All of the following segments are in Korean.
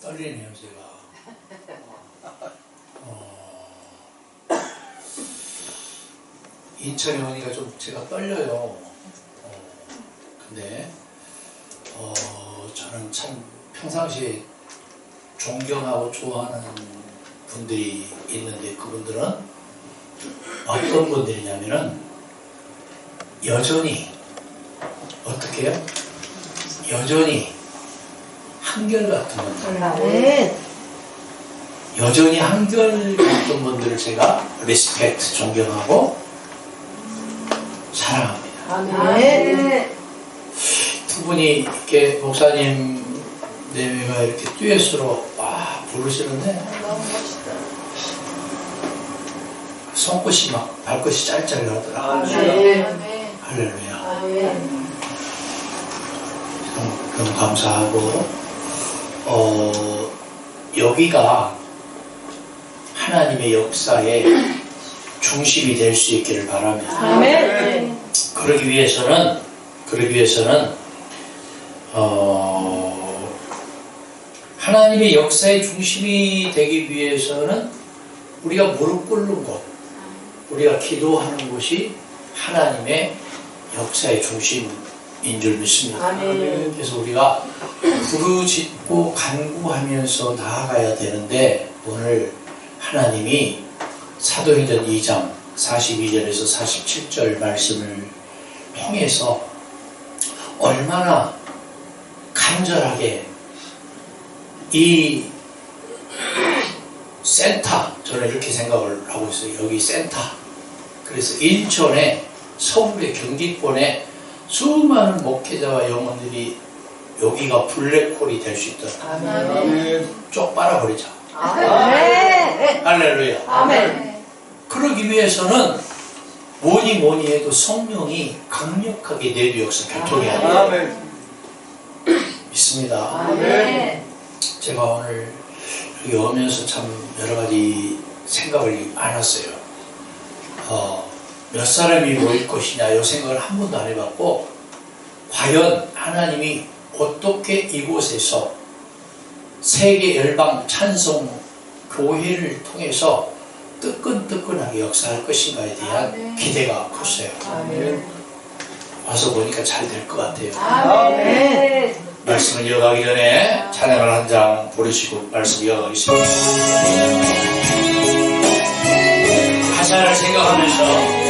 떨리네요, 제가. 인천에 오니까 좀 제가 떨려요. 근데 저는 참 평상시에 존경하고 좋아하는 분들이 있는데, 그분들은 어떤 분들이냐면은 여전히 어떻게 해요? 여전히 한결같은 분들, 여전히 한결같은 분들을 제가 리스펙트, 존경하고 사랑합니다. 아멘. 두 분이 이렇게 목사님 네명이 이렇게 듀엣으로 부르시는데 너무 멋있다. 손끝이 막 발끝이 짤짤하더라고요. 아멘. 할렐루야. 아멘. 너무 감사하고, 여기가 하나님의 역사의 중심이 될 수 있기를 바랍니다. 아멘. 그러기 위해서는 하나님의 역사의 중심이 되기 위해서는 우리가 무릎 꿇는 곳, 우리가 기도하는 곳이 하나님의 역사의 중심인 줄 믿습니다. 아멘. 그래서 우리가 부르짖고 간구하면서 나아가야 되는데, 오늘 하나님이 사도행전 2장 42절에서 47절 말씀을 통해서 얼마나 간절하게 이 센터, 저는 이렇게 생각을 하고 있어요. 여기 센터. 그래서 인천에, 서울의 경기권에 수많은 목회자와 영혼들이 여기가 블랙홀이 될 수 있도록 아멘. 쪽 빨아버리자. 아멘. 할렐루야. 아멘. 그러기 위해서는 뭐니 해도 성령이 강력하게 내주 역사 교통해야 돼요. 아멘. 믿습니다. 아멘. 제가 오늘 여기 오면서 참 여러 가지 생각을 많았어요. 몇 사람이 모일 것이냐, 이 생각을 한 번도 안 해봤고, 과연 하나님이 어떻게 이곳에서 세계 열방 찬송 교회를 통해서 뜨끈뜨끈하게 역사할 것인가에 대한 기대가 컸어요. 아멘. 와서 보니까 잘 될 것 같아요. 아멘. 말씀을 이어가기 전에 찬양을 한 장 부르시고 말씀 이어가겠습니다. 가사를 생각하면서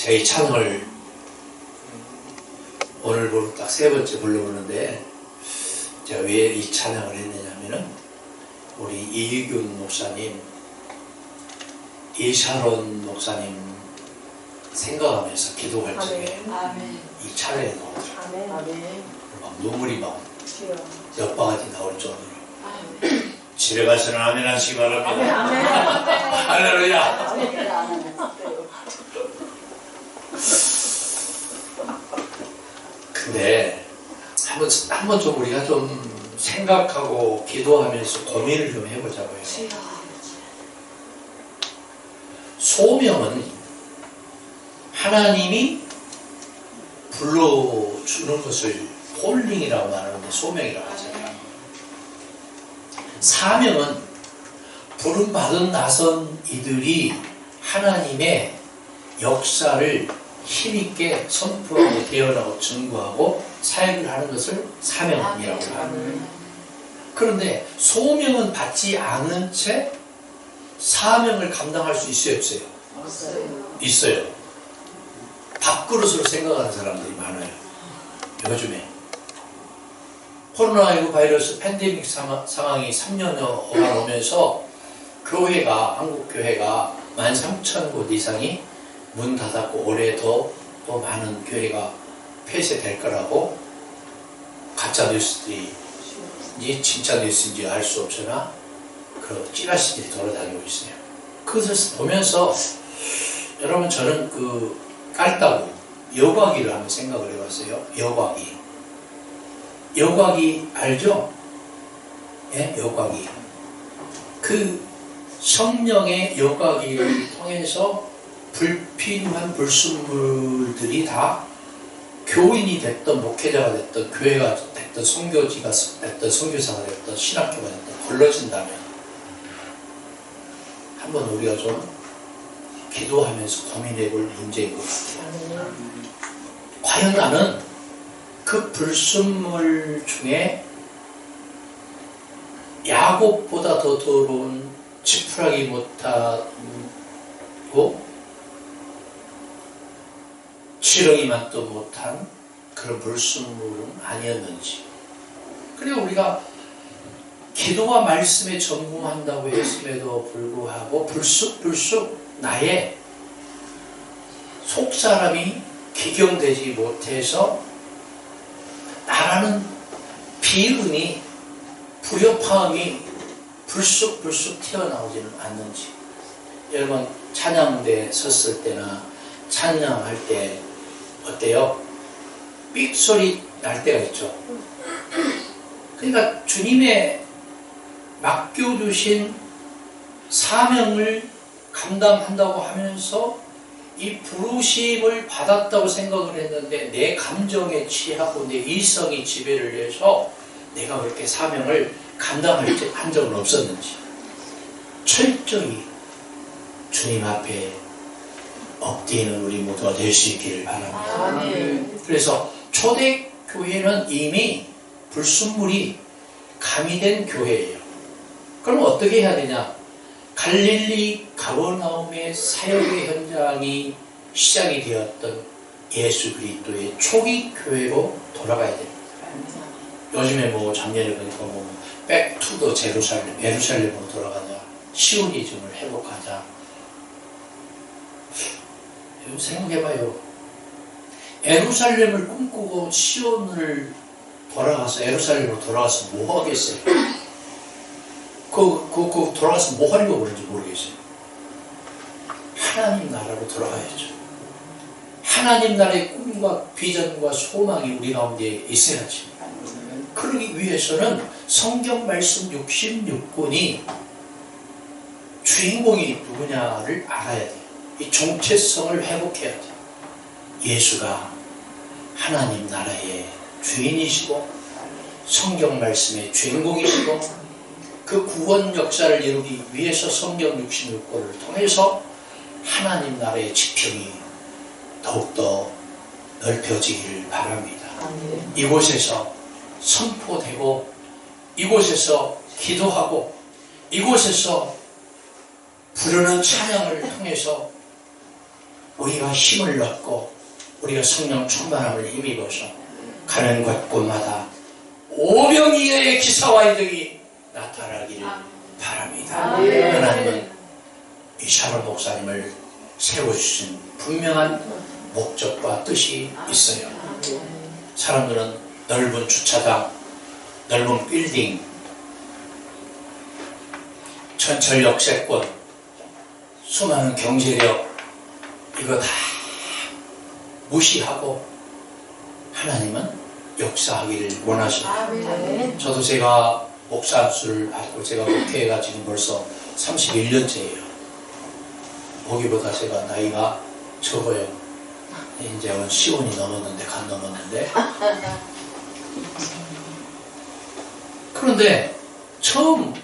제가 이 찬양을 오늘 딱 세 번째 불러보는데, 제가 왜 이 찬양을 했느냐면은 우리 이희균 목사님, 이샤론 목사님 생각하면서 기도할 적에 아멘. 이 찬양이 나오더라고요. 아멘. 아멘. 막 눈물이 막 주여. 몇 바가지 나올 정도로. 아멘. 집에 가서는 아멘 하시기 바랍니다. 아멘. 할렐루야. 근데 한번 좀 우리가 좀 생각하고 기도하면서 고민을 좀 해보자고요. 소명은 하나님이 불러주는 것을 콜링이라고 말하는데 소명이라고 하잖아요. 사명은 부름받은 나선 이들이 하나님의 역사를 힘있게 선포하고 대언하고 증거하고 사역을 하는 것을 사명이라고 합니다. 그런데 소명은 받지 않은 채 사명을 감당할 수 있어요, 없어요? 있어요. 밥그릇으로 생각하는 사람들이 많아요. 요즘에 코로나19 바이러스 팬데믹 상황이 3년여가 오면서 교회가, 한국 교회가 13,000곳 이상이 문 닫았고 올해 더 많은 교회가 폐쇄될 거라고 가짜 뉴스들이 진짜 뉴스인지 알 수 없으나 그 찌라시들이 돌아다니고 있어요. 그것을 보면서 여러분 저는 그 깔따구 여과기를 한번 생각을 해봤어요. 여과기 알죠? 예, 여과기. 그 성령의 여과기를 통해서 불필요한 불순물들이 다 교인이 됐던 목회자가 됐던 교회가 됐던 선교지가 됐던 선교사가 됐던 신학교가 됐던 걸러진다면 한번 우리가 좀 기도하면서 고민해 볼 문제인 것 같아요. 과연 나는 그 불순물 중에 야곱보다 더 더러운 지푸라기 못하고 지렁이만도 못한 그런 불순물은 아니었는지. 그리고 우리가 기도와 말씀에 전공한다고 했음에도 불구하고 불쑥 나의 속사람이 기경되지 못해서 나라는 비운이 불협화음이 불쑥 튀어나오지는 않는지. 여러분 찬양대에 섰을 때나 찬양할 때 어때요? 삑소리 날 때가 있죠. 그러니까 주님의 맡겨주신 사명을 감당한다고 하면서 이 부르심을 받았다고 생각을 했는데 내 감정에 취하고 내 이성이 지배를 해서 내가 그렇게 사명을 감당할 한 적은 없었는지 철저히 주님 앞에 엎드리는 우리 모두가 될 수 있기를 바랍니다. 아멘. 그래서 초대교회는 이미 불순물이 가미된 교회예요. 그럼 어떻게 해야 되냐? 갈릴리 가버나움의 사역의 현장이 시작이 되었던 예수 그리스도의 초기 교회로 돌아가야 됩니다. 요즘에 작년에 보니까 back to the 제루살렘, 예루살렘으로 돌아가자, 시오니즘을 회복하자. 생각해봐요. 예루살렘을 꿈꾸고 시온을 예루살렘으로 돌아가서 뭐 하겠어요? 돌아가서 뭐 하려고 그런지 모르겠어요. 하나님 나라로 돌아가야죠. 하나님 나라의 꿈과 비전과 소망이 우리 가운데 있어야지. 그러기 위해서는 성경 말씀 66권이 주인공이 누구냐를 알아야 돼요. 이 정체성을 회복해야 돼요. 예수가 하나님 나라의 주인이시고 성경 말씀의 주인공이시고 그 구원 역사를 이루기 위해서 성경 66권을 통해서 하나님 나라의 지평이 더욱더 넓혀지기를 바랍니다. 이곳에서 선포되고 이곳에서 기도하고 이곳에서 부르는 찬양을 통해서 우리가 힘을 얻고 우리가 성령 충만함을 힘입어서 가는 곳곳마다 오병이어의 기사와 이득이 나타나기를 바랍니다. 하나님은 이 샤론 목사님을 세워주신 분명한 목적과 뜻이 있어요. 사람들은 넓은 주차장, 넓은 빌딩, 전철 역세권, 수많은 경제력, 이거 다 무시하고 하나님은 역사하기를 원하십니다. 저도 제가 목사 안수를 받고 제가 목회가 지금 벌써 31년째예요. 거기보다 제가 나이가 적어요. 이제 10원이 넘었는데, 간 넘었는데. 그런데 처음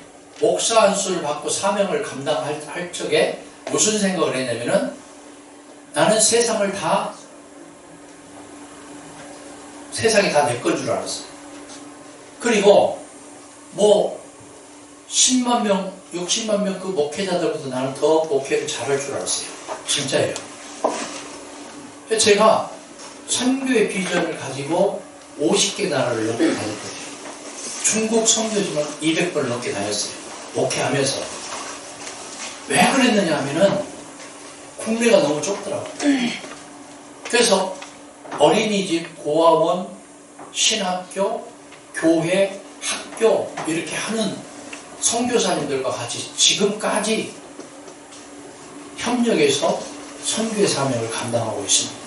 목사 안수를 받고 사명을 감당할 적에 무슨 생각을 했냐면은 나는 세상이 다 내 건 줄 알았어요. 그리고 뭐 10만 명, 60만 명 그 목회자들보다 나는 더 목회를 잘할 줄 알았어요. 진짜예요. 제가 선교의 비전을 가지고 50개 나라를 넘게 다녔거든요. 중국 선교지만 200번 넘게 다녔어요. 목회하면서. 왜 그랬느냐 하면은 국내가 너무 좁더라고요. 그래서 어린이집, 고아원, 신학교, 교회, 학교 이렇게 하는 선교사님들과 같이 지금까지 협력해서 선교의 사명을 감당하고 있습니다.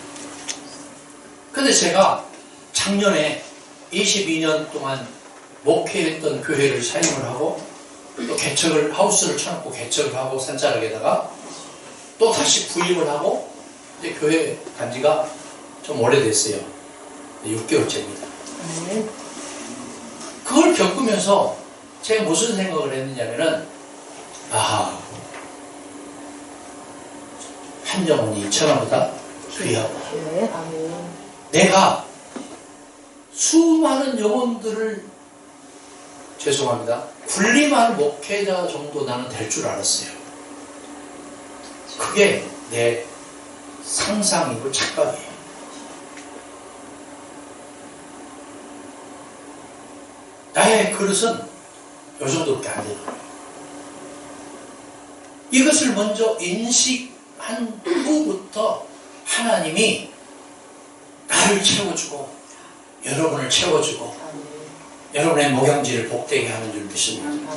그런데 제가 작년에 22년 동안 목회했던 교회를 사임을 하고 또 개척을, 하우스를 쳐놓고 개척을 하고 산자락에다가 또 다시 부임을 하고 이제 교회 간 지가 좀 오래됐어요. 6개월째입니다. 그걸 겪으면서 제가 무슨 생각을 했느냐면은, 아하, 한 영혼이 2,000원보다 귀하고, 내가 수많은 영혼들을, 죄송합니다, 군림하는 목회자 정도 나는 될 줄 알았어요. 그게 내 상상이고 착각이에요. 나의 그릇은 요 정도밖에 안 되는 거예요. 이것을 먼저 인식한 후부터 하나님이 나를 채워주고 여러분을 채워주고 여러분의 목양지를 복되게 하는 줄 믿습니다.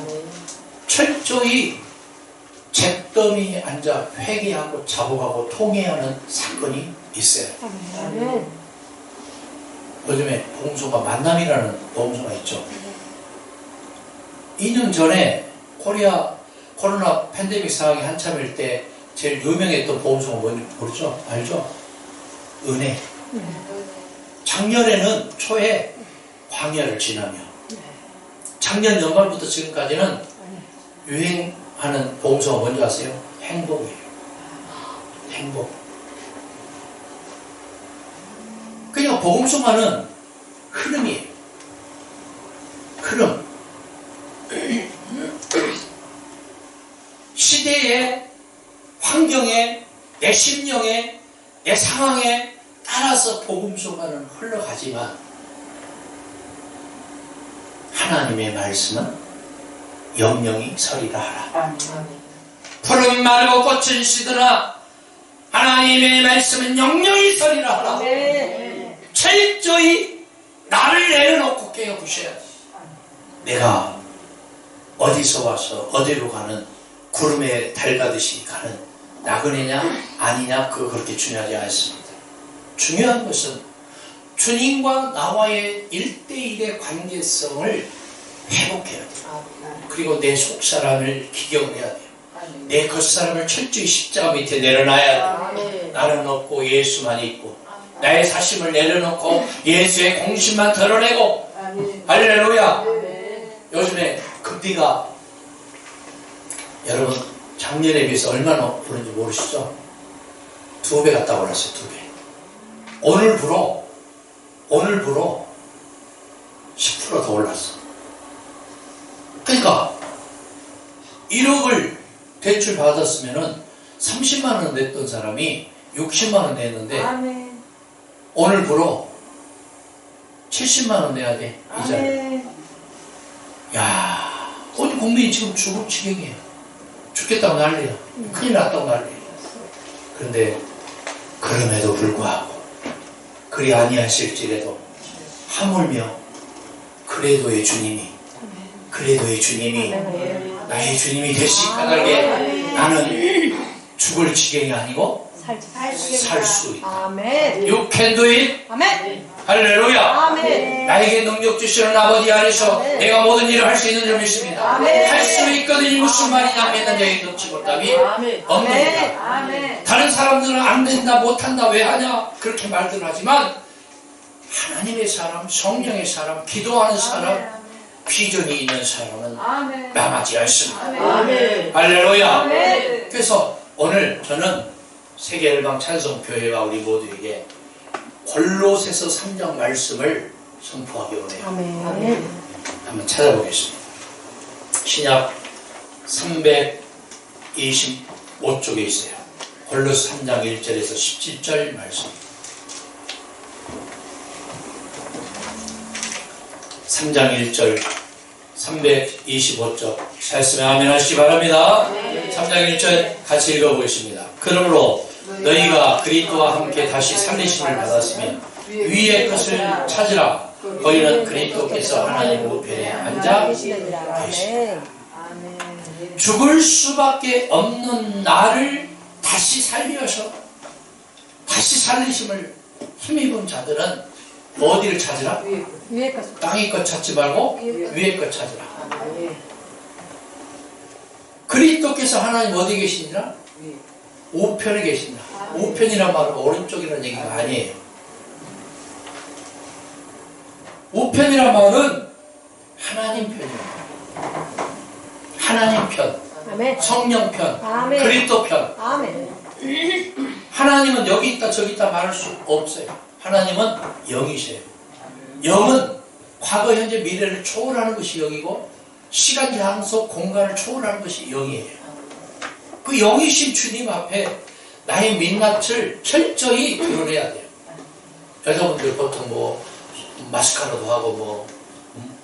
철저히 잿더미에 앉아 회개하고 자복하고 통회하는 사건이 있어요. 요즘에 복음서가 만남이라는 복음서가 있죠. 2년 전에 코로나 팬데믹 상황이 한참일 때 제일 유명했던 복음서가 뭔지 모르죠? 알죠? 은혜. 작년에는 초에 광야를 지나며 작년 연말부터 지금까지는 유행하는 복음서가 뭔지 아세요? 행복이에요. 행복. 그러니까 복음서가는 흐름이에요. 흐름. 시대의 환경에, 내 심령에, 내 상황에 따라서 복음서가는 흘러가지만 하나님의 말씀은 영영이 서리라 하라. 푸른 마르고 꽃은 시드나 하나님의 말씀은 영영이 서리라 하라. 철저히 나를 내려놓고 깨어보셔야 돼. 내가 어디서 와서 어디로 가는 구름에 달 가듯이 가는 나그네냐 아니냐 그거 그렇게 중요하지 않습니다. 중요한 것은 주님과 나와의 1대1의 관계성을 회복해야 돼요. 그리고 내 속사람을 기경해야 돼요. 내 겉사람을 철저히 십자가 밑에 내려놔야 돼요. 나는 없고 예수만 있고 나의 사심을 내려놓고 예수의 공신만 드러내고 할렐루야. 요즘에 금비가 여러분 작년에 비해서 얼마나 오른지 모르시죠? 2배 갔다 올랐어요. 2배. 오늘부로 10% 더 올랐어. 그러니까 1억을 대출 받았으면은 30만 원 냈던 사람이 60만 원 냈는데 아멘. 오늘부로 70만 원 내야 돼. 이자를. 아멘. 야, 어디 국민이 지금 죽을 지경이에요. 죽겠다고 난리야. 큰일 났다고 난리야. 그런데 그럼에도 불구하고 그리 아니하실지라도 하물며 그래도의 주님이 나의 주님이 되시 까닭에 나는 죽을 지경이 아니고 살 수 있다. 아멘. You can do it. 아멘. 할렐루야. 아멘. 나에게 능력 주시는 아버지 안에서 아멘. 내가 모든 일을 할 수 있는 줄 믿습니다. 아멘. 할 수 있거든. 무슨 말이냐 믿는 자에게 넘치 못함이 아멘. 없느니라. 아멘. 다른 사람들은 안 된다 못한다 왜 하냐 그렇게 말들 하지만 하나님의 사람, 성령의 사람, 기도하는 사람, 비전이 있는 사람은 아멘. 망하지 않습니다. 아멘. 할렐루야. 아멘. 그래서 오늘 저는 세계열방 찬송교회와 우리 모두에게 골로새서 3장 말씀을 선포하기 원해요. 아멘. 한번 찾아보겠습니다. 신약 325쪽에 있어요. 골로새 3장 1절에서 17절 말씀. 3장 1절 325쪽 잘 아멘 하시기 바랍니다. 3장 1절 같이 읽어보겠습니다. 그러므로 너희가 그리스도와 함께 다시 살리심을 받았으면 위의 것을 찾으라. 거기는 그리스도께서 하나님 우편에 앉아 계시니라. 죽을 수밖에 없는 나를 다시 살려서 다시 살리심을 힘입은 자들은 어디를 찾으라? 위에 것을. 땅의 것 찾지 말고 위의 것 찾으라. 그리스도께서 하나님 어디 계시니라? 우편에 계신다. 우편이란 말은 오른쪽이라는 얘기가 아니에요. 우편이란 말은 하나님 편이에요. 하나님 편, 아멘. 성령 편, 아멘. 그리스도 편. 아멘. 하나님은 여기 있다 저기 있다 말할 수 없어요. 하나님은 영이세요. 영은 과거, 현재, 미래를 초월하는 것이 영이고 시간, 장소, 공간을 초월하는 것이 영이에요. 그 영이신 주님 앞에 나의 민낯을 철저히 드러내야 돼요. 여자분들 보통 뭐 마스카라도 하고 뭐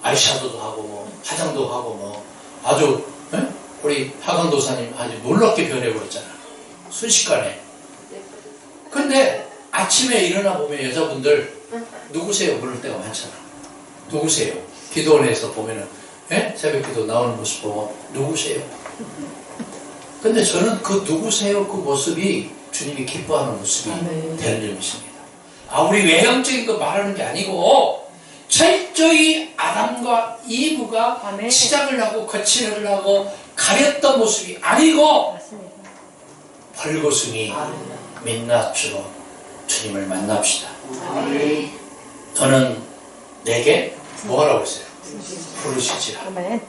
아이샤도도 하고 뭐 화장도 하고 뭐 아주 우리 하강도사님 아주 놀랍게 변해버렸잖아. 순식간에. 근데 아침에 일어나 보면 여자분들 누구세요? 그럴 때가 많잖아. 누구세요? 기도원에서 보면은 새벽 기도 나오는 모습 보고 누구세요? 근데 저는 그 누구세요? 그 모습이 주님이 기뻐하는 모습이 되는 줄 믿습니다. 우리 외형적인 거 말하는 게 아니고 철저히 아담과 이브가 아멘. 치장을 하고 거칠을 하고 가렸던 모습이 아니고 맞습니다. 벌거숭이 민낯으로 주님을 만납시다. 아멘. 너는 내게 뭐하라고 했어요? 부르시지라. 아멘.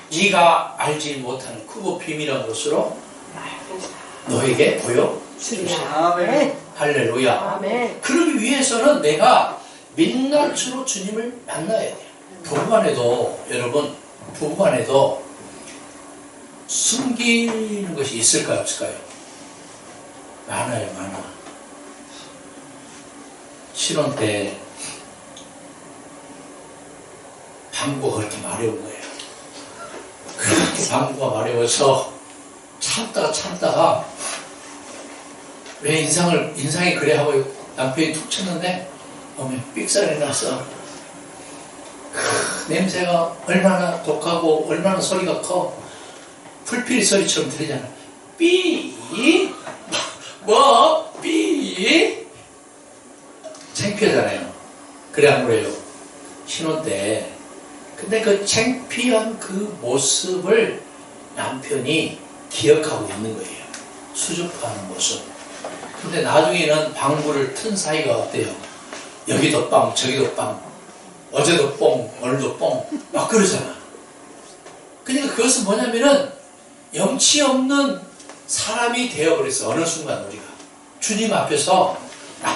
네가 알지 못하는 크고 비밀한 것으로 너에게 보여주리라. 아멘. 할렐루야. 아멘. 그러기 위해서는 내가 민낯으로 주님을 만나야 돼요. 부부간에도 여러분 부부간에도 숨기는 것이 있을까요 없을까요? 많아요. 많아. 신혼 때 방구가 그렇게 마려운 거예요. 그렇게 방구가 마려워서 참다가 왜 인상이 그래 하고 남편이 툭 쳤는데 몸에 삑살이 나서 냄새가 얼마나 독하고 얼마나 소리가 커. 풀피리 소리처럼 들리잖아. 삐 뭐? 삐 창피하잖아요. 그래 안 그래요? 신혼 때. 근데 그 창피한 그 모습을 남편이 기억하고 있는 거예요. 수줍어하는 모습. 근데 나중에는 방구를 튼 사이가 어때요? 여기도 빵, 저기도 빵, 어제도 뽕, 오늘도 뽕, 막 그러잖아. 그러니까 그것은 뭐냐면은 영치 없는 사람이 되어버렸어. 어느 순간 우리가 주님 앞에서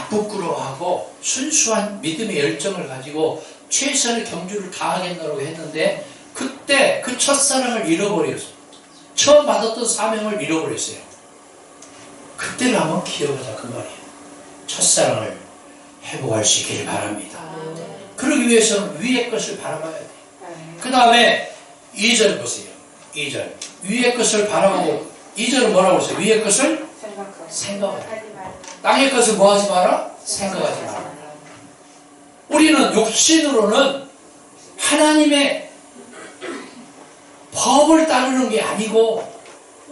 부끄러워하고 순수한 믿음의 열정을 가지고 최선의 경주를 다하겠노라고 했는데 그때 그 첫사랑을 잃어버렸어. 처음 받았던 사명을 잃어버렸어요. 그때를 한번 기억하자 그 말이에요. 첫사랑을 회복할 수 있기를 바랍니다. 그러기 위해서는 위의 것을 바라봐야 돼요. 그 다음에 2절 보세요. 2절 위의 것을 바라보고 2절은 뭐라고 했어요? 위의 것을 생각하라. 땅의 것을 뭐하지 마라? 생각하지 마라. 우리는 육신으로는 하나님의 법을 따르는 게 아니고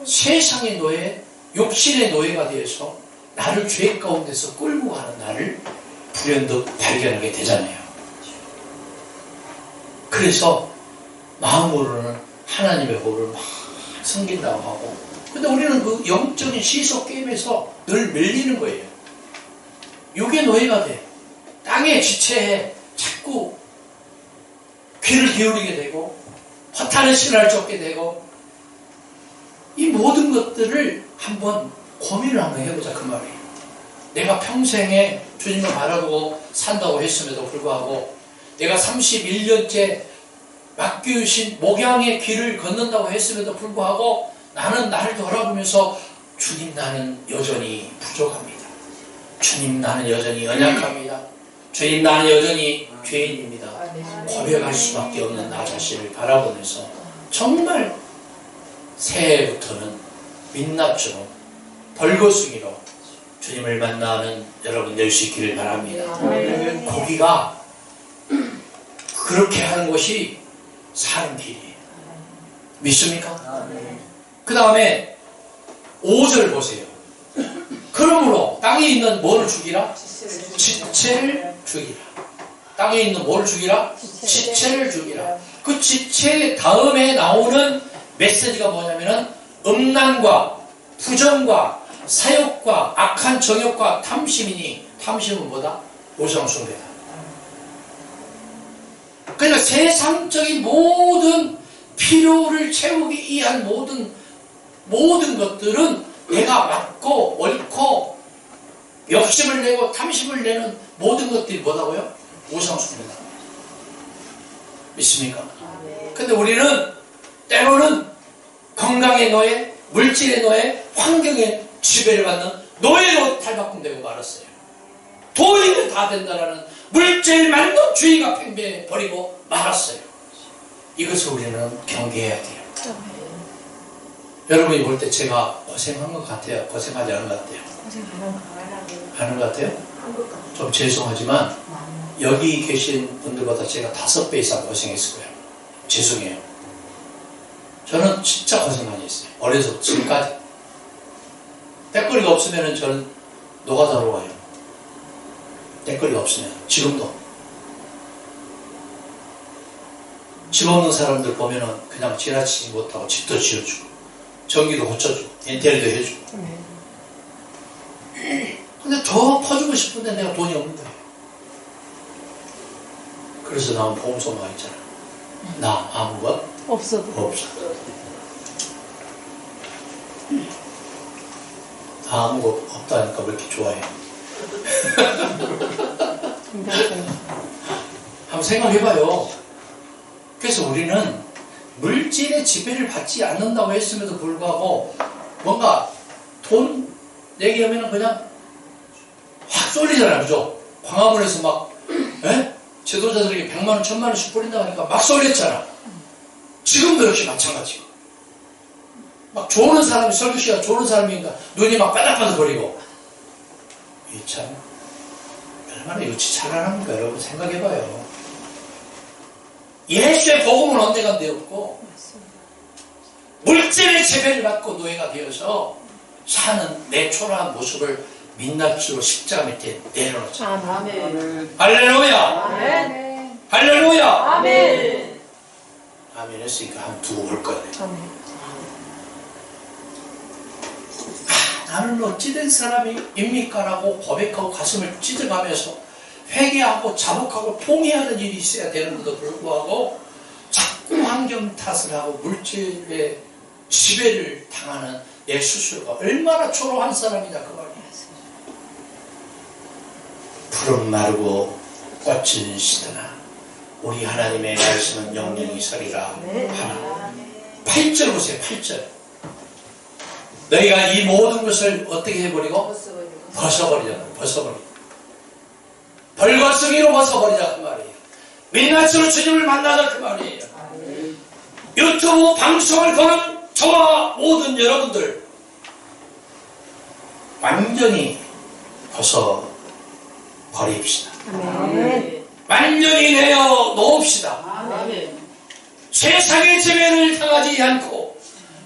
세상의 노예, 육신의 노예가 되어서 나를 죄 가운데서 끌고 가는 나를 불현듯 발견하게 되잖아요. 그래서 마음으로는 하나님의 법을 막 섬긴다고 하고, 근데 우리는 그 영적인 시속 게임에서 늘 밀리는 거예요. 육의 노예가 돼. 땅의 지체에 자꾸 귀를 기울이게 되고 허탄의 신화를 쫓게 되고, 이 모든 것들을 한번 고민을 한번 해보자 그 말이에요. 내가 평생에 주님을 바라보고 산다고 했음에도 불구하고 내가 31년째 맡기우신 목양의 길을 걷는다고 했음에도 불구하고 나는 나를 돌아보면서 주님 나는 여전히 부족합니다. 주님 나는 여전히 연약합니다. 주님 나는 여전히 죄인입니다. 고백할 수밖에 없는 나 자신을 바라보면서 정말 새해부터는 민낯으로 벌거숭이로 주님을 만나는 여러분 될 수 있기를 바랍니다. 거기가 그렇게 하는 것이 사는 길이에요. 믿습니까? 그 다음에 5절 보세요. 그러므로 땅에 있는 뭐를 죽이라? 지체를 죽이라. 땅에 있는 뭐를 죽이라? 지체를 죽이라. 그 지체 다음에 나오는 메시지가 뭐냐면은 음란과 부정과 사욕과 악한 정욕과 탐심이니, 탐심은 뭐다? 우상숭배다. 그러니까 세상적인 모든 필요를 채우기 위한 모든 것들은 내가 맞고 옳고 욕심을 내고 탐심을 내는 모든 것들이 뭐다고요? 우상숭배다. 믿습니까? 근데 우리는 때로는 건강의 노예, 물질의 노예, 환경의 지배를 받는 노예로 탈바꿈되고 말았어요. 돈이면 다 된다라는 물질만도 주의가 팽배해 버리고 말았어요. 이것을 우리는 경계해야 돼요. 여러분이 볼 때 제가 고생한 것 같아요? 고생하지 않은 것 같아요? 하는 것 같아요? 좀 죄송하지만 여기 계신 분들보다 제가 5배 이상 고생했을 거예요. 죄송해요. 저는 진짜 고생 많이 했어요. 어려서 지금까지. 때거리가 없으면 저는 노가다로 가요. 때거리가 없으면. 지금도. 집 없는 사람들 보면은 그냥 지나치지 못하고 집도 지어주고 전기도 고쳐주고 인테리어도 해주고. 근데 더 퍼주고 싶은데 내가 돈이 없는 거예요. 그래서 나온 보험소가 있잖아. 나 아무 것 없어도. 없어. 아무 것 없다니까 왜 이렇게 좋아해? 한번 생각해봐요. 그래서 우리는 물질의 지배를 받지 않는다고 했음에도 불구하고 뭔가 돈 내기 하면 그냥 확 쏠리잖아요. 그죠? 광화문에서 막 지도자들에게 100만원, 1000만원씩 뿌린다고 하니까 막 쏠렸잖아. 지금도 역시 마찬가지고. 막 좋은 사람이, 설교씨가 좋은 사람이니까 눈이 막 바닥바닥 거리고. 이 참, 얼마나 유치 찬란합니까? 여러분 생각해봐요. 예수의 복음은 언제간데 없고, 물질의 지배를 받고 노예가 되어서 사는 내 초라한 모습을 민낯으로 십자가 밑에 내려놓자. 아멘. 할렐루야! 아멘. 할렐루야! 아멘. 아멘 했으니까 한번 두고 볼 거예요. 아멘. 나는 어찌된 사람입니까? 라고 고백하고 가슴을 찢어가면서 회개하고 자복하고 통회하는 일이 있어야 되는데도 불구하고 자꾸 환경 탓을 하고 물질의 지배를 당하는 내 스스로가 얼마나 초라한 사람이냐 그 말이야. 푸른 마르고 꽃은 시드나 우리 하나님의 말씀은 영영이 서리라 하나. 8절 보세요. 8절. 너희가 이 모든 것을 어떻게 해버리고? 벗어버리자. 벌거숭이로 벗어버리자 그 말이에요. 민낯으로 주님을 만나자 그 말이에요. 유튜브 방송을 보는 저와 모든 여러분들 완전히 벗어버립시다. 아멘. 완전히 내어 놓읍시다. 아멘. 세상의 지배를 당하지 않고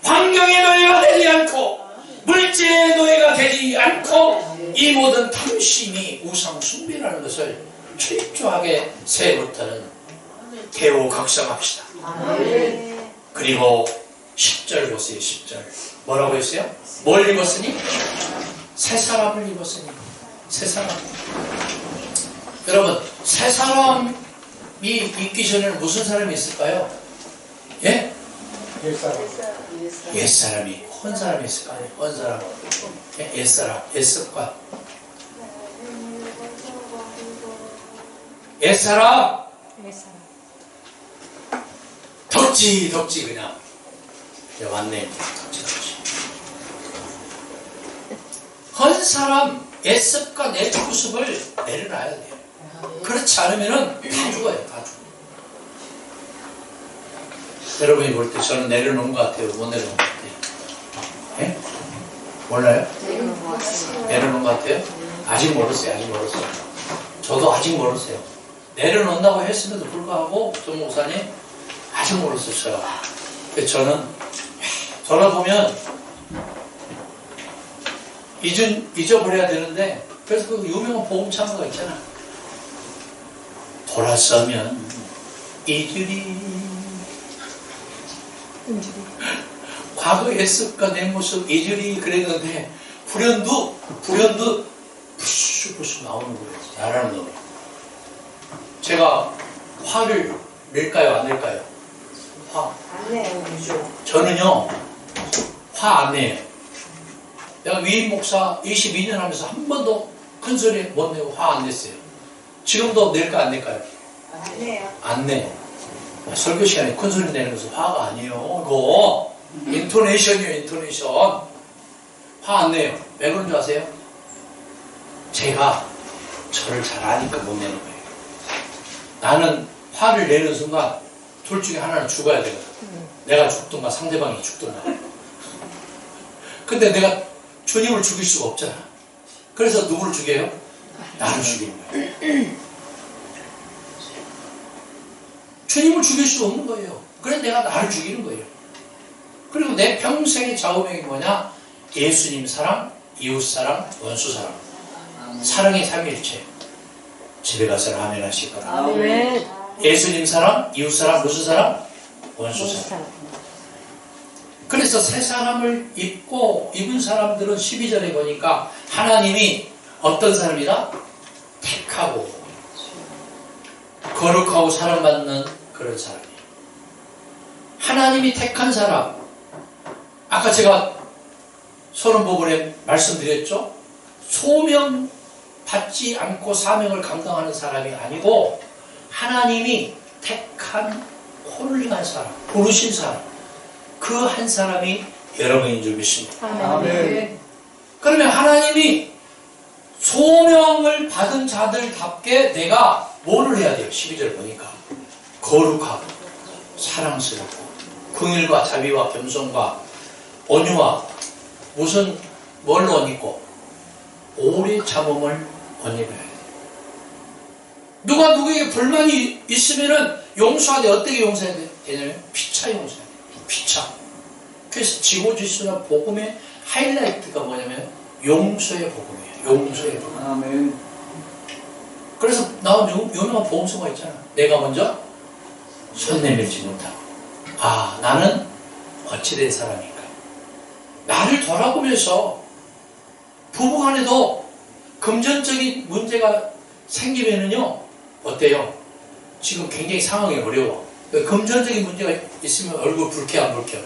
환경의 노예가 되지 않고 물질의 노예가 되지 않고 이 모든 탐심이 우상 숭배라는 것을 철저하게 새해부터는 배워 각성합시다. 아멘. 그리고 10절 보세요. 10절 뭐라고 했어요? 뭘 입었으니? 새 사람을 입었으니. 새 사람. 여러분 새 사람이 있기 전에는 무슨 사람이 있을까요? 예? 옛사람이 있고 헌사람이 있을 거 아니에요. 헌사람, 옛사람, 옛습관. 옛사람 덥지 그냥. 왔네. 덥지. 헌사람, 옛습관, 옛구습을 내려놔야 돼요. 그렇지 않으면 다 죽어요. 다 죽어요. 여러분이 볼 때 저는 내려놓은 것 같아요? 못 내려놓은 것 같아요? 예? 몰라요? 내려놓은 것 같아요? 아직 멀었어요. 저도 아직 멀었어요. 내려놓는다고 했음에도 불구하고 정 목사님 아직 멀었어요. 저는 돌아보면 잊어버려야 되는데 그래서 그 유명한 보험창고가 있잖아. 돌아서면 잊으리. 과거의 습관 내 모습 잊으리 그랬는데 불현듯 부슈부슈 나오는 거예요. 나라는 놈이. 제가 화를 낼까요? 안 낼까요? 화. 안 내요. 저는요 화 안 내요. 내가 위임 목사 22년 하면서 한 번도 큰 소리 못 내고 화 안 냈어요. 지금도 낼까 안 낼까요? 안 내요. 안 내요. 설교 시간에 큰 소리 내는 것은 화가 아니에요. 그거 인토네이션이에요. 인토네이션. 화 안 내요. 왜 그런 줄 아세요? 제가 저를 잘 아니까 못 내는 거예요. 나는 화를 내는 순간 둘 중에 하나는 죽어야 되거든. 내가 죽든가 상대방이 죽든가. 근데 내가 주님을 죽일 수가 없잖아. 그래서 누구를 죽여요? 나를 죽이는 거예요. 주님을 죽일 수 없는 거예요. 그래서 내가 나를 죽이는 거예요. 그리고 내 평생의 좌우명이 뭐냐? 예수님 사랑, 이웃 사랑, 원수 사랑. 사랑의 삼일체. 집에 가서 라면 하시거라. 아멘. 예수님 사랑, 이웃 사랑, 무슨 사랑? 원수 사랑. 그래서 새 사람을 입은 사람들은 12절에 보니까 하나님이 어떤 사람이다? 택하고 거룩하고 사랑받는 그런 사람이에요. 하나님이 택한 사람. 아까 제가 소론복음에 말씀드렸죠? 소명 받지 않고 사명을 감당하는 사람이 아니고 하나님이 택한 콜링한 사람, 부르신 사람. 그 한 사람이 여러분인 줄 믿습니다. 아멘. 그러면 하나님이 소명을 받은 자들답게 내가 뭐를 해야 돼요? 12절 보니까 거룩하고 사랑스럽고 긍휼과 자비와 겸손과 온유와 뭘 옷 입고 오래 참음을 옷 입어야 돼요. 누가 누구에게 불만이 있으면은 용서하되 어떻게 용서해야 되냐면 피차 용서해야 돼요. 피차. 그래서 지고지수나 복음의 하이라이트가 뭐냐면 용서의 복음이에요. 용서의 복음. 아멘. 그래서 나온 유명한 복음서가 있잖아. 내가 먼저 손 내밀지 못하고 나는 어찌된 사람인가. 나를 돌아보면서 부부간에도 금전적인 문제가 생기면은요 어때요? 지금 굉장히 상황이 어려워. 금전적인 문제가 있으면 얼굴 붉게 안 붉혀?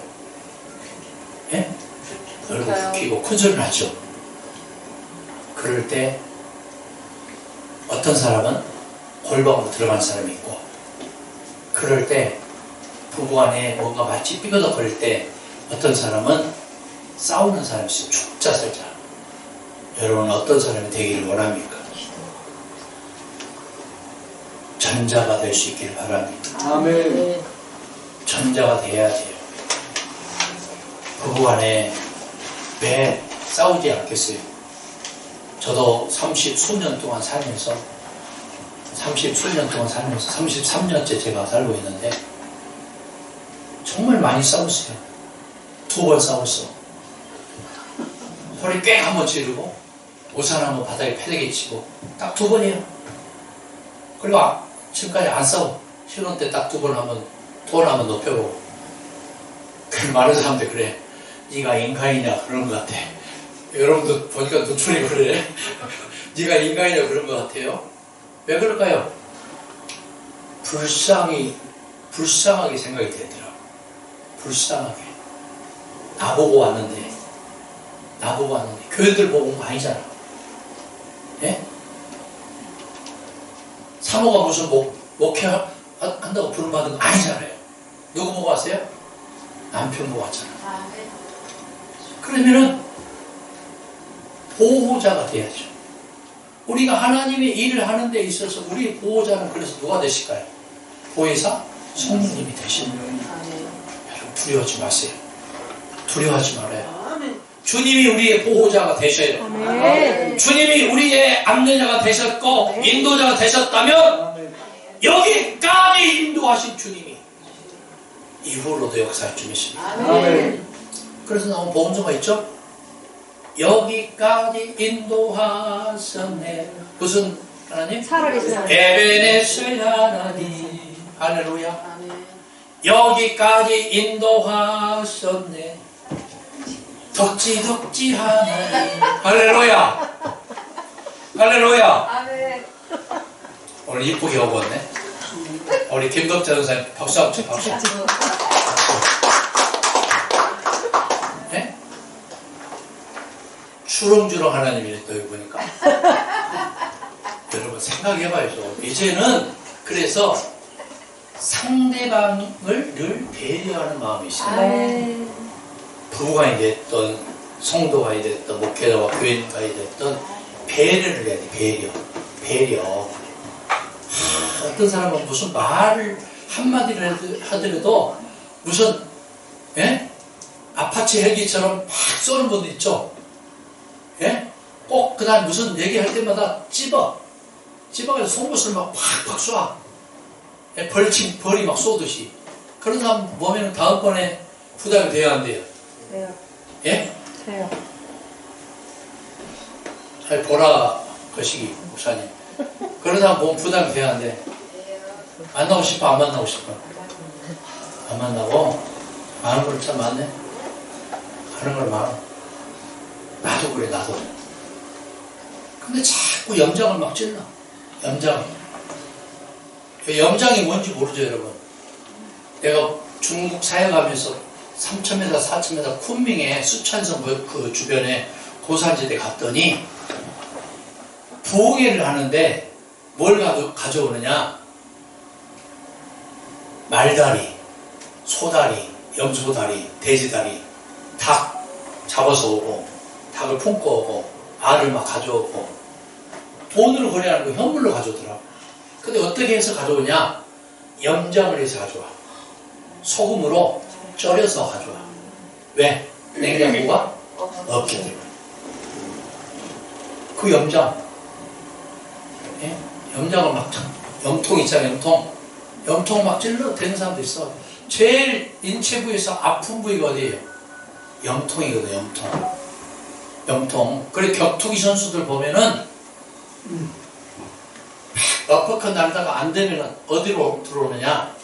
예? 얼굴 붉히고 큰 소리 나죠. 그럴 때 어떤 사람은 골방으로 들어간 사람이 있고, 그럴 때 부부간에 뭔가 마치 삐거덕거릴 때 어떤 사람은 싸우는 사람이 있어요. 죽자 살자. 여러분 어떤 사람이 되기를 원합니까? 전자가 될 수 있기를 바랍니다. 아멘. 전자가 돼야 돼요. 부부간에 왜 싸우지 않겠어요? 저도 30수년 동안 살면서 33년째 제가 살고 있는데 정말 많이 싸웠어요. 2번 싸웠어. 소리 꽥 한번 지르고 우산 한번 바닥에 패대기 치고 딱 2번이에요. 그리고 지금까지 안 싸워. 신혼 때 딱 2번 한번 돈 한번 높여보고. 그 많은 사람들 그래. 네가 인간이냐 그런 것 같아. 여러분도 보니까 노출이 그래. 네가 인간이냐 그런 것 같아요. 왜 그럴까요? 불쌍하게 생각이 되더라고. 불쌍하게. 나보고 왔는데 교회들 보고 온 거 아니잖아. 예? 사모가 무슨 목회 한다고 부름받은 거 아니잖아요. 누구 보고 왔어요? 남편 보고 왔잖아. 그러면은 보호자가 돼야죠. 우리가 하나님의 일을 하는 데 있어서 우리 보호자는 그래서 누가 되실까요? 보혜사? 성령님이 되시는 거예요. 여러분 두려워하지 마세요. 두려워하지 말아요. 주님이 우리의 보호자가 되셔요. 아멘. 주님이 우리의 안내자가 되셨고 인도자가 되셨다면 여기까지 인도하신 주님이 이후로도 역사할 주님이십니다. 아멘. 그래서 나온 복음서가 있죠. 여기까지 인도하셨네. 무슨 하나님? 살아계신 하나님. 에베네셀 하나님. 할렐루야. 여기까지 인도하셨네. 덕지 하나님. 할렐루야. 할렐루야. 아멘. 오늘 이쁘게 오고 왔네. 우리 김덕자 전사님 박수 한번 쳐. 박수. 네? 주렁주렁 하나님이네 또 여기 보니까. 여러분 생각해봐야죠. 이제는 그래서 상대방을 늘 배려하는 마음이 있어요. 아멘. 부부간이 됐던 성도가 됐던 목회자와 교인가 됐던 배려를 해야 돼. 배려. 어떤 사람은 무슨 말을 한마디를 하더라도 무슨 아파치 헬기처럼 막 쏘는 분도 있죠. 꼭 그다음 무슨 얘기할 때마다 찝어가지고 속옷을 막 팍팍 쏴. 벌이 막 쏘듯이. 그런 사람 보면 다음번에 부담이 돼야 안 돼요. 돼요. 예? 돼요. 아니, 보라 거시기 목사님. 그런 사람 보면 부담이 돼야 안 돼. 만나고 싶어, 안 만나고 싶어? 안 만나고? 아는 걸 참 많네. 아는 걸 많아. 나도 그래, 나도. 근데 자꾸 염장을 막 찔러. 염장이 뭔지 모르죠, 여러분. 내가 중국 사역하면서 3,000m, 4,000m 쿤밍의 수찬성 그 주변에 고산지대 갔더니 부흥회를 하는데 뭘 가져오느냐? 말다리, 소다리, 염소다리, 돼지다리, 닭 잡아서 오고, 닭을 품고 오고, 알을 막 가져오고, 돈으로 거래하는 거 현물로 가져오더라고. 근데 어떻게 해서 가져오냐? 염장을 해서 가져와. 소금으로 절여서 가져와. 왜? 냉장고가 없기 때문에. 그 염장, 염장을 막, 염통 있잖아요, 염통 막 찔러 대는 사람도 있어. 제일 인체 부위에서 아픈 부위가 어디예요? 염통이거든, 염통. 그래, 격투기 선수들 보면은, 어퍼컷 날다가 안 되면은 어디로 들어오느냐?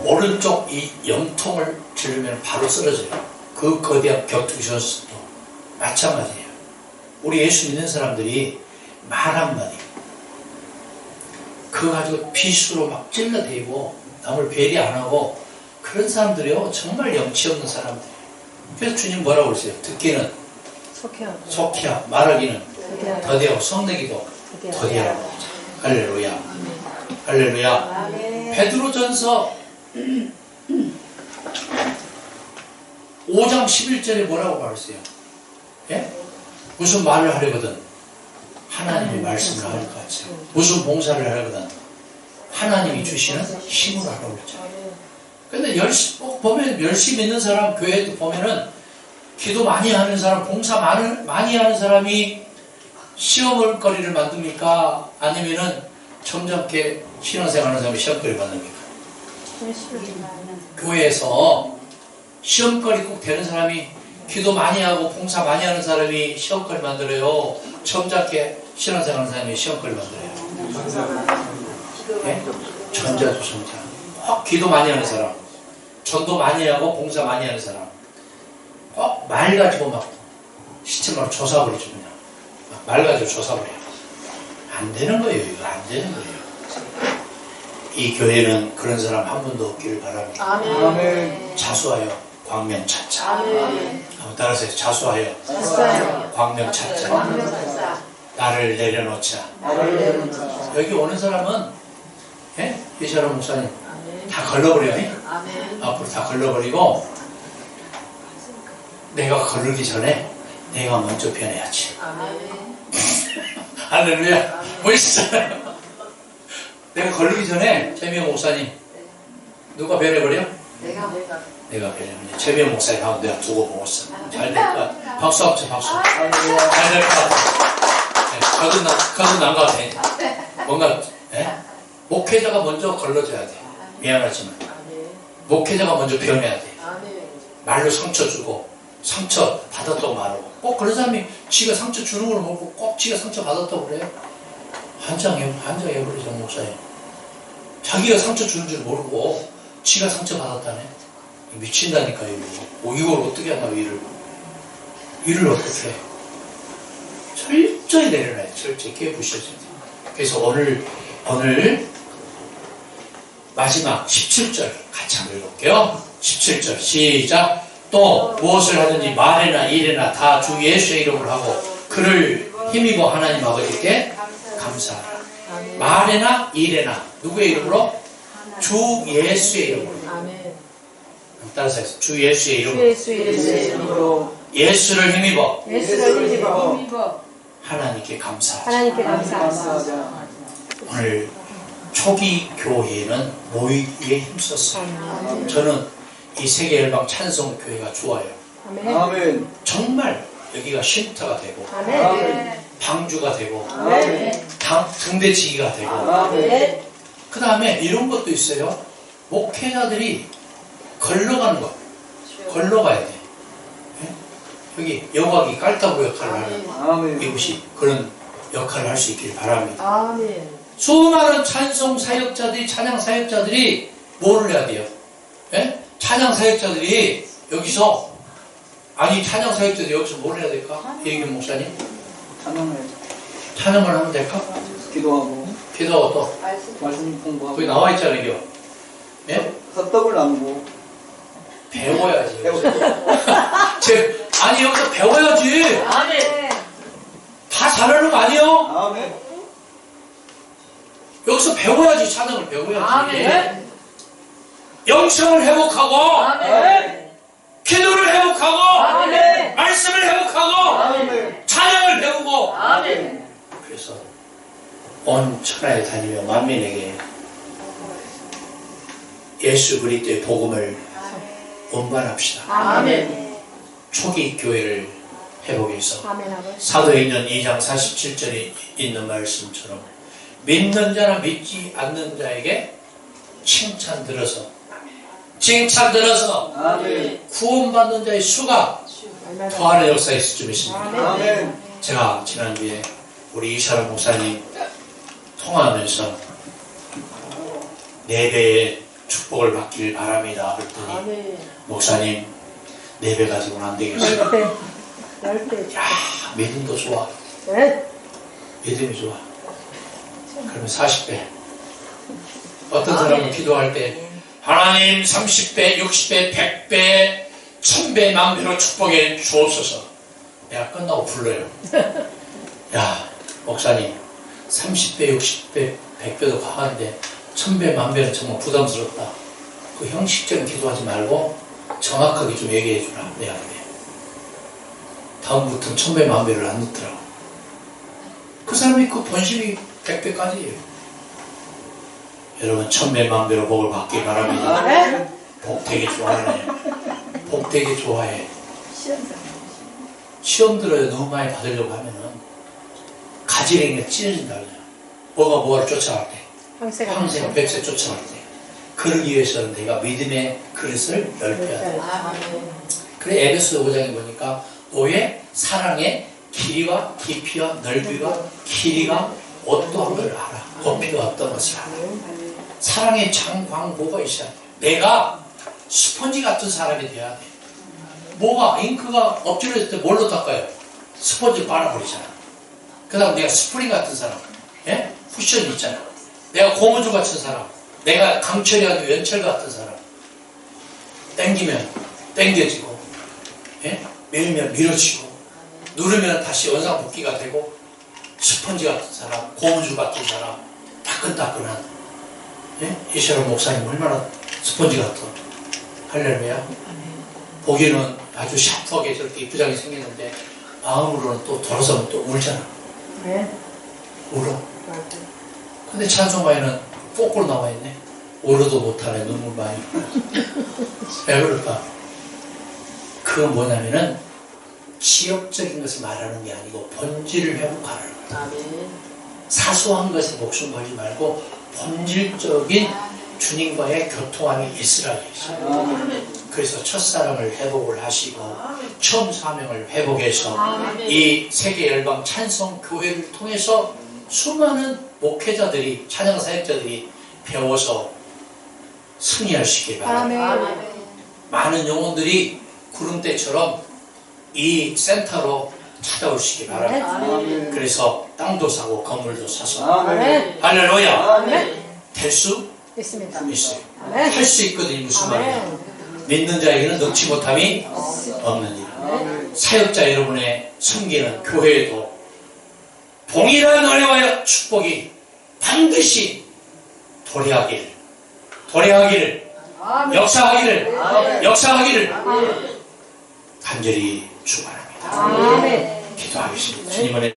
오른쪽 이 염통을 찌르면 바로 쓰러져요. 그 거대한 격투기 선수도 마찬가지예요. 우리 예수 믿는 사람들이 말 한마디 그거 가지고 비수로 막 찔러대고 남을 배려 안 하고 그런 사람들이요 정말 염치 없는 사람들이에요. 그래서 주님 뭐라고 그러세요? 듣기는 속히야 말하기는 더디하고 성내기도 더디하라고. 할렐루야. 할렐루야. 베드로전서 5장 11절에 뭐라고 말했어요? 예? 무슨 말을 하려거든 하나님의 말씀을 할 것 같아요. 무슨 봉사를 하려거든 하나님이 주시는 힘을 하라고 그랬죠. 근데 보면 열심히 있는 사람, 교회도 보면은 기도 많이 하는 사람, 봉사 많이 하는 사람이 시험을 거리를 만듭니까? 아니면은 점잖게 신앙생활 하는 사람이 시험거리를 만듭니까? 교회에서 시험거리 꼭 되는 사람이 기도 많이 하고 봉사 많이 하는 사람이 시험거리 만들어요? 점잖게 신앙생활 하는 사람이 시험거리 만들어요? 예? 전자도 전자. 확 기도 많이 하는 사람, 전도 많이 하고 봉사 많이 하는 사람, 꼭 말 가지고 막 시체만 조사버리죠. 그냥 말 가지고 조사버려요. 안 되는 거예요. 이거 안 되는 거예요. 이 교회는 그런 사람 한 분도 없기를 바랍니다. 아멘. 자수하여 광명 찾자. 아멘. 한번 따라서 자수하여 자수하여 광명 찾자. 광명 찾자. 나를 내려놓자. 여기 오는 사람은 예? 이사람 목사님 다 걸러버려요. 아멘. 앞으로 다 걸러버리고 내가 걸르기 전에 내가 먼저 변해야지. 아멘. 할렐루야. 멋있어요. 내가 걸르기 전에 최미영 목사님 누가 변해버려? 내가 내가 변해버려. 최미영 목사님 하고 내가 두고 먹었어. 잘 될 것 같아. 박수 한번 쳐, 박수. 잘 될 것 같아. 네, 거듭 난 것 같아. 뭔가 예? 목회자가 먼저 걸러줘야 돼. 미안하지만 목회자가 먼저 변해야 돼. 말로 상처 주고 상처 받았다고 말하고 꼭 그런 사람이 지가 상처 주는 걸 모르고 꼭 지가 상처 받았다고 그래요? 한장해버리죠 목사님. 자기가 상처 주는 줄 모르고 지가 상처 받았다네. 미친다니까요. 이걸 어떻게 한다고 일을 어떻게 해. 철저히 내려놔요. 철저히 깨부셔져야 돼. 그래서 오늘 마지막 17절 같이 한번 읽어볼게요. 17절 시작. 또 무엇을 하든지 말이나 일이나 다 주 예수의 이름으로 하고 그를 힘입어 하나님 아버지께 감사하라. 말이나 일이나 누구의 이름으로? 주 예수의 이름으로. 따라서 해서 주 예수의 이름으로. 예수를 힘입어 하나님께 감사하자. 오늘 초기 교회는 모이기에 힘썼어요. 저는 이 세계열방 찬송교회가 좋아요. 아멘. 정말 여기가 쉼터가 되고 방주가 되고 등대지기가 되고 그 다음에 이런 것도 있어요. 목회자들이 걸러가는 것. 걸러가야 돼. 여기 여각이 깔따구 역할을 하는 이곳이 그런 역할을 할 수 있길 바랍니다. 수많은 찬송 사역자들이 찬양 사역자들이 뭐를 해야 돼요? 예? 찬양 사역자들이 여기서 찬양 사역자들이 여기서 뭘 해야 될까? 예규 목사님 찬양을 하면 될까? 기도하고 또 말씀 공부하고 거기 나와 있잖아요. 이거. 예? 떡을 나누고 배워야지. 여기서 배워야지. 다 잘하는 거 아니에요? 아멘. 여기서 배워야지. 찬양을 배워야지. 영성을 회복하고 기도를 회복하고 말씀을 회복하고 찬양을 배우고 그래서 온 천하에 다니며 만민에게 예수 그리스도의 복음을 운반합시다. 초기 교회를 회복해 위해서 사도행전 2장 47절에 있는 말씀처럼 믿는 자나 믿지 않는 자에게 칭찬 들어서 구원받는 자의 수가 더하는 역사에 있을 줄 믿습니다. 제가 지난주에 우리 이사람 목사님 통화하면서 4배의 축복을 받길 바랍니다. 그랬더니 목사님 4배 가지고는 안 되겠어요. 10배. 야, 믿음도 좋아. 믿음이 좋아. 그러면 40배. 어떤 사람은 기도할 때 하나님 30배, 60배, 100배, 1000배, 만배로 축복해 주옵소서. 내가 끝나고 불러요. 야, 목사님 30배, 60배, 100배도 강한데 1000배, 만배는 정말 부담스럽다. 그 형식적인 기도하지 말고 정확하게 좀 얘기해 주라. 내한테. 다음부터는 천배 만배를 안 넣더라고. 그 사람이 그 본심이 100배까지예요. 여러분 천배 만배로 복을 받기 바랍니다. 네. 복 되게 좋아하네. 복 되게 좋아해. 시험장. 시험 들어야 너무 많이 받으려고 하면은 가지랭이가 찢어진다 그냥. 뭐가 뭐를 쫓아갈 때. 항생 백세 쫓아갈 때. 그러기 위해서는 내가 믿음의 그릇을 넓혀야 돼. 아멘. 그래 에베소 5장에 보니까 너의 사랑의 길이와 깊이와 넓이와 길이가 어떠한 걸 알아. 높이가 어떤 것을 알아. 사랑의 장광고가 있어야 돼. 내가 스펀지 같은 사람이 돼야 돼. 뭐가 잉크가 엎질러질 때 뭘로 닦아요? 스펀지 빨아버리잖아. 그 다음 내가 스프링 같은 사람, 예? 쿠션이 있잖아. 내가 고무줄 같은 사람, 내가 강철이 아니고 연철 같은 사람. 땡기면 땡겨지고, 예? 밀면 밀어지고, 누르면 다시 원상복귀가 되고, 스펀지 같은 사람, 고무줄 같은 사람, 따끈따끈한, 예? 이시라 목사님 얼마나 스펀지 같아. 할렐루야. 보기에는 아주 샤프하게 저렇게 이쁘장이 생겼는데, 마음으로는 또 돌아서면 또 울잖아. 네. 울어. 근데 찬송가에는 거꾸로 나와 있네. 울어도 못하네. 눈물 많이. 왜 그럴까? 그건 뭐냐면은 지역적인 것을 말하는 게 아니고 본질을 회복하라는 거다. 아멘. 사소한 것에 목숨 걸지 말고 본질적인 주님과의 교통함이 있으라 했어요. 그래서 첫사랑을 회복을 하시고 처음 사명을 회복해서 이 세계 열방 찬송 교회를 통해서 수많은 목회자들이 찬양 사역자들이 배워서 승리하시기 바랍니다. 아멘. 많은 영혼들이 구름대처럼 이 센터로 찾아오시기 바랍니다. 아멘. 그래서 땅도 사고 건물도 사서 아멘. 할렐루야. 아멘. 될 수 있습니다. 있어요. 아멘. 할 수 있거든요. 무슨 말이야. 아멘. 믿는 자에게는 넣지 못함이 없느니라. 아멘. 사역자 여러분의 섬기는 교회에도 동일한 은혜와 축복이 반드시 도래하기를 역사하기를 간절히 축원합니다. 아멘. 기도하겠습니다. 주님 은혜